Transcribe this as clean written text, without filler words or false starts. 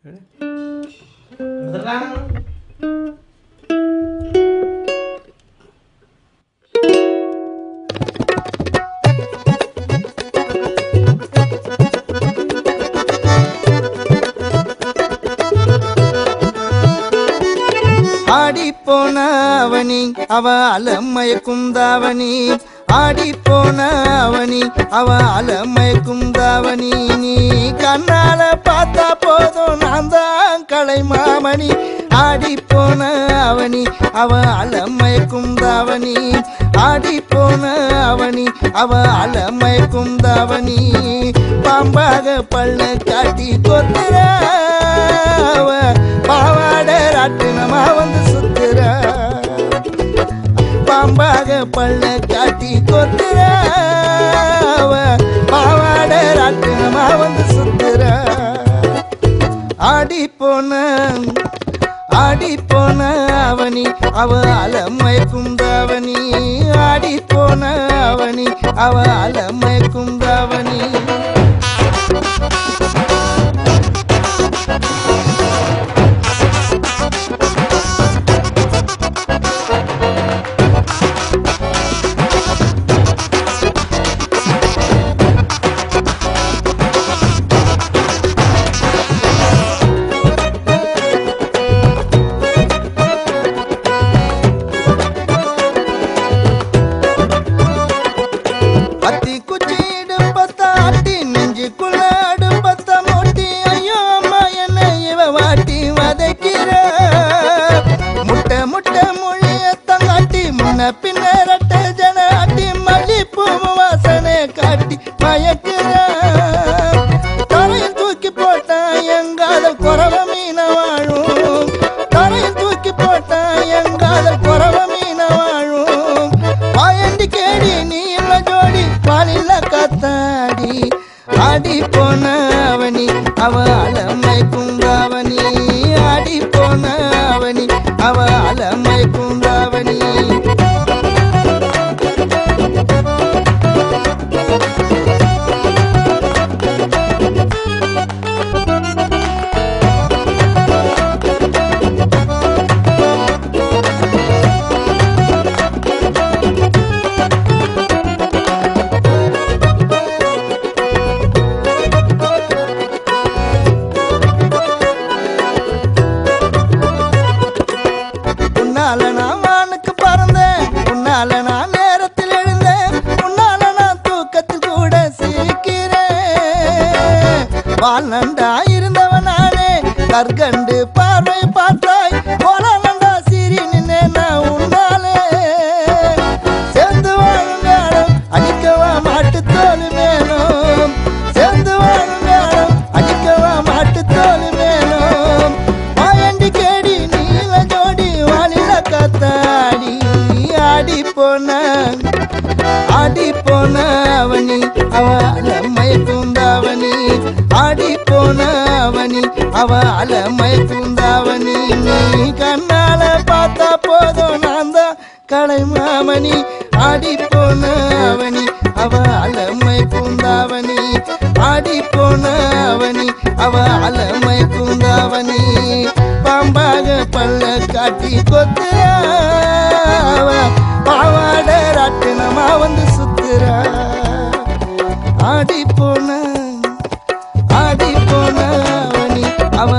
ஆடி போன அவனி அவ அலமயக்கும் தாவணி, ஆடி போன அவனி அவ அலமயக்கும் தாவணி. நீ கண்ணால பார்த்தா போதும் நான் தான் கலை மாமணி. ஆடி போன அவனி அவ அலமயக்கும் தாவணி, ஆடி போன அவனி அவ அலமயக்கும் தாவணி. பாம்பாக பள்ள காட்டி கொத்துற அவ பாவாட ராட்டினமா வந்து சுத்துற. பாம்பாக பள்ள காட்டி கொத்துற அவ பாவாட ராட்டினமா வந்து சுத்துற. ஆடி போன அவனி அவ அலமயக்கும் தாவணி, ஆடி போன அவனி அவ அலமயக்கும் தாவணி. பின்னரட்ட ஜனாட்டி மல்லிப்பூ வாசனை காட்டி மயக்கிற. தரையில் தூக்கி போட்டா எங்காத குறவ மீன வாழும், தரையில் தூக்கி போட்டா எங்காத குறவ மீன வாழும். பாயண்டி கேடி நீ இல்ல ஜோடி பாலில்ல காத்தாடி. ஆடி போன அவனி அவ அலமயக்கும் தாவணி, ஆடி போன அவனி அவ அலமயக்கும் தாவணி. உன்னால நான் வானுக்கு பறந்தேன், உன்னால நான் நேரத்தில் எழுந்தேன், உன்னால நான் தூக்கத்தில் கூட சிரிக்கிறேன். வாழ்நண்டா இருந்தவன் நானே கற்கண்டு பார்வை பார்த்தாய் போல நண்டா சிரி நின்னே நான் உன்னாலே. சேர்ந்து வாழும் வேடம் அடிக்கவா மாட்டு தோல் வேணும், சேர்ந்து வாழும் வேடம் அடிக்கவா மாட்டு தோல் வேணும். மாயண்டி கேடி நீல ஜோடி வாலில காத்தாடி. ஆடி போன அவனி அவ அலமயக்கும் தாவணி, ஆடி போன அவனி அவ அலமயக்கும் தாவணி. நீ கண்ணால பார்த்தா போதும் நான் தான் கலை மாமணி. ஆடி போன அவனி அவ அலமயக்கும் தாவணி, ஆடி போன அவனி அவ அலமயக்கும் தாவணி. பாம்பாக பள்ள காட்டி கொத்துற அவ பாவாட ராட்டினமா வந்து சுத்துற. ஆடி போன அவனி அவ